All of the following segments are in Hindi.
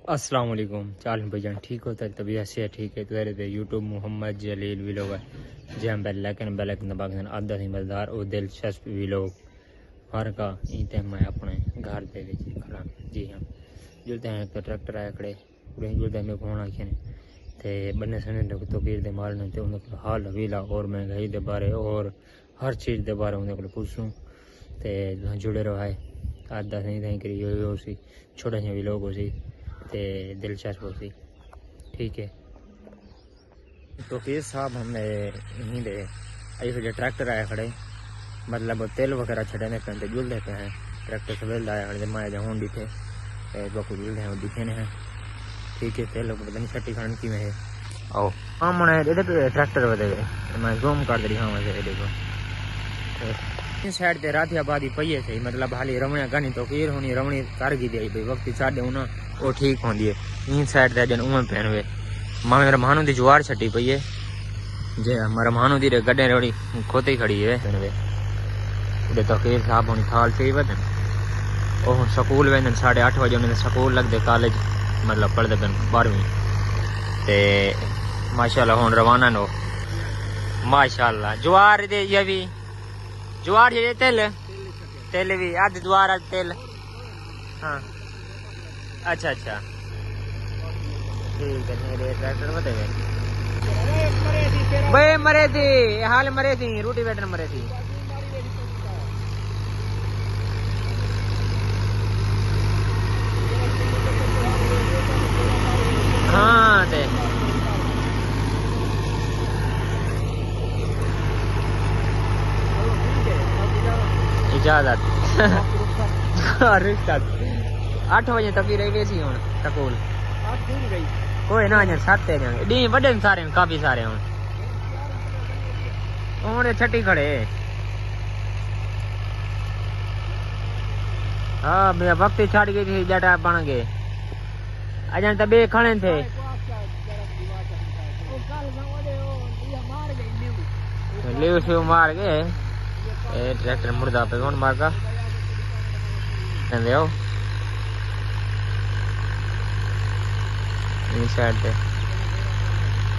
अस्सलाम वालेकुम। चाल भाईजान ठीक होता है तबीयत से ठीक है तो रे यूट्यूब मोहम्मद जलील व्लॉग जैम बेलैकन दबाकन आधा सी मजेदार और दिलचस्प व्लॉग हर का इते मैं अपने घर पे खड़ा। जी हाँ जुलते हैं तो ट्रैक्टर आया खड़े पूरे जुलते में फोन आखे ते बन्ने सने तो कीर दे माल ने ते उन हाल वीला और महंगाई दे बारे और हर चीज़ दे बारे उन को पूछूं ते जुड़े रहो है आधा सही थी करी हो सी छोटे से व्लॉग हो सी ते दिलचस्प होती। ठीक है तो फिर साहब हमने यहीं दे आई जो ट्रैक्टर आया खड़े मतलब तेल वगैरह छड़ने पे जुल देते हैं ट्रैक्टर सवेल आया खड़े माया जा हों दिखे बकू जुल हैं दिखे ने हैं। ठीक है तेल पता नहीं छट्टी खान की में है आओ हाँ मन ट्रैक्टर बदे मैं जूम कर दे रही हाँ वैसे देखो साइड ते रातिया बादी पईए सही मतलब हाली रमणिया गनी तो कीर होनी रमणी कर गई दी भाई वक्त छाड़े ना वो ठीक होंदी है इन साइड ते जन उमें पहन वे मां मेरा मानू दी जुआर छटी पई है जे हमारा मानू दी रे गड्डे रोड़ी खोते ही खड़ी है पहन वे उदे तो कीर साहब होनी थाल से वदन ओ स्कूल वेंदन 8:30 बजे उन्हें स्कूल लगदे कॉलेज मतलब पढ़दे पन 12वीं ते माशाल्लाह हुन रवाना नो माशाल्लाह जुआर दे ये भी जुआर ये तेल तेल भी आध जुआर आध तेल हाँ अच्छा अच्छा ठीक है मेरे ट्रैक्टर बताइए भाई मरे थी हाल मरे थी रोटी वेटर मरे थी हाँ ते इजाजत 8 बजे तक रही वैसी हूँ स्कूल कोई ना अं 7 डी बड़े सारे काफी सारे हूँ छठी खड़े हाँ मैं वक्त छाड़ गई थी जटा बन गए अजन तो बे खड़े थे लीव शिव मार गए ट्रैक्टर मुर्दा पे कौन मार का आओ साइड पे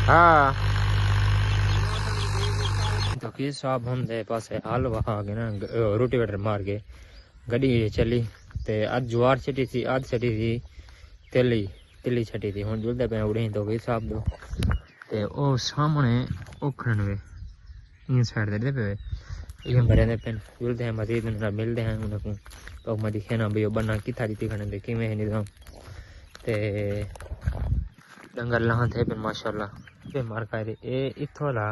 हाँ तो कि साहब हम दे पास हाल वहा के ना रोटी वेटर मार के गड्डी चली ते आज जुआर छटी थी आज छटी थी तिली छटी थी हुन जुलदे पे उड़े तो कि साहब दो ते ओ सामने ओखरन वे इन साइड दे पे ये मरे ने पेन जुलदे हैं मजीद ना मिलदे हैं उनको तो मदी खेना भी बना की थारी ती खने दे किवें है निजाम ते डंगर लां थे पे माशाल्लाह पे मार का ए इथों ला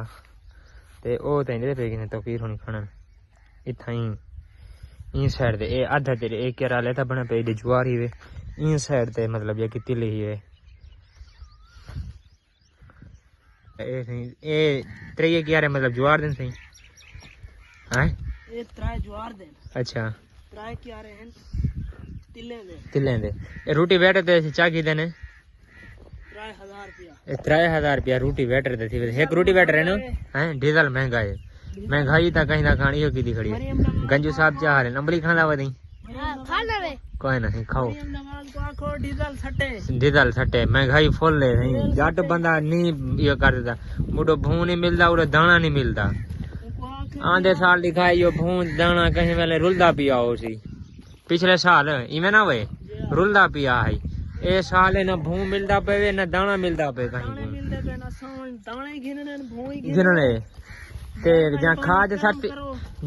ते ओ तेंदे पे कि तो फिर हुन खणन इथाई इन साइड दे ए आधा ते ए केरा लेता बना पे दे जुआर ही वे इन साइड ते मतलब ये कितली ही है ए त्रिये क्यारे मतलब जुआर दिन सही हैं ये त्राय जुआर दे अच्छा त्राय क्यारे हैं तिले दे ए रोटी वेटर दे चाकी देने 3000 रुपया रोटी वेटर दे थी एक रोटी वेटर है ना हैं डीजल महंगा है महंगाई ता कहीं ना खानी हो की दी खड़ी गंजू साहब चाह रहे नंबरी खाना वदी खा लेवे कोई नहीं खाओ नमाज को आखो डीजल सटे महंगाई फुल है नहीं जट बंदा नहीं ये कर देता मुडो भू नहीं मिलता उड़े दाना नहीं मिलता आंधे साल दिखाई यो भू दाना कहीं वेले रुलदा पिया हो सी पिछले साल इवें ना वे रुलदा पिया है ए साल न भू मिलता पे न दाना मिलता पे कहीं गिनने ते जा खाद सस्ती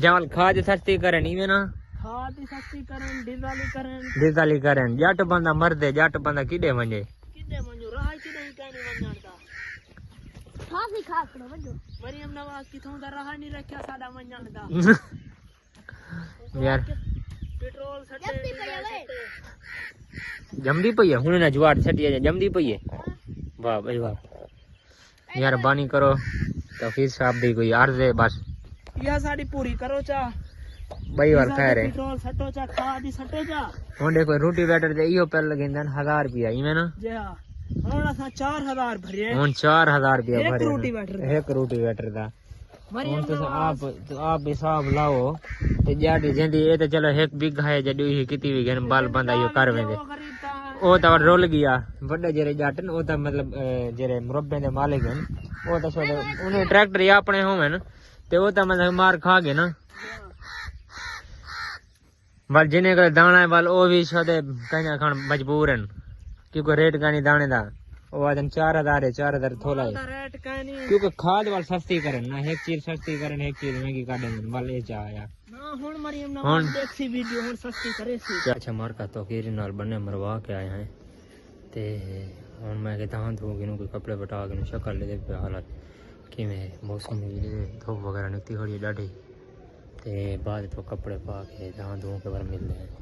जाल खाद सस्ती करन इवें ना खाद सस्ती करन डीजली करन जट बंदा मरदे जट बंदा किडे वंजे राह किडे कहनी वंजणदा खासी खास करो वजो मरियम नवाज किथों दा राह नहीं रखया साडा वंजणदा यार पेट्रोल सटे जमदी पई है हुन ना जुआर छटी जमदी पई है वाह भाई वाह यार बानी करो तो फिर साहब दी कोई अर्ज है बस या साडी पूरी करो चा भाई वाल कह रहे पेट्रोल सटो चा खाद सटे चा हुन देखो रोटी वेटर दे इयो पे लगेंदन 1000 रुपया इवें ना जे हां हुन असा 4000 भरिए हुन 4000 रुपया भरे एक रोटी वेटर दा मरियम तो आप हिसाब लाओ ते जाट जेंदी ए ते चलो एक बिघा है जडी ही किती भी गन बाल बंदा यो कर वेंदे ਉਹ ਤਾਂ ਰੁੱਲ ਗਿਆ ਵੱਡੇ ਜਿਹੜੇ ਜੱਟ ਨੇ ਉਹ ਤਾਂ ਮਤਲਬ ਜਿਹੜੇ ਮੁਰੱਬੇ ਦੇ ਮਾਲਿਕ ਹਨ ਉਹ ਤਾਂ ਛੋੜੇ ਉਹਨੇ ਟਰੈਕਟਰ ਹੀ ਆਪਣੇ ਹੋਵਣ ਤੇ ਉਹ ਤਾਂ ਮਤਲਬ ਮਾਰ ਖਾ ਗਏ ਨਾ ਬਲ ਜਿਹਨੇ ਕੋਲ ਦਾਣਾ ਹੈ ਬਲ ਉਹ ਵੀ ਛੋੜੇ ਕਈਆਂ ਖਾਣ ਮਜਬੂਰ ਹਨ क्योंकि रेट का नहीं दाने दा वो आदम 4000 है 4000 थोड़ा है रेट का नहीं क्योंकि खाद वाल सस्ती करन ना एक चीज सस्ती करन एक चीज महंगी काटन वाल ये चाया ना हुन मरियम नवाज देखसी वीडियो हुन सस्ती करे सी अच्छा मार का तो कीरी नाल बन्ने मरवा के आए हैं ते हुन मैं कहता हूं तो किनु कोई कपड़े बटा के शक्ल ले पे हालत कि में मौसम भी धूप वगैरह निकती होड़ी डाडी ते बाद तो कपड़े पा के जहां धो के बार मिलते हैं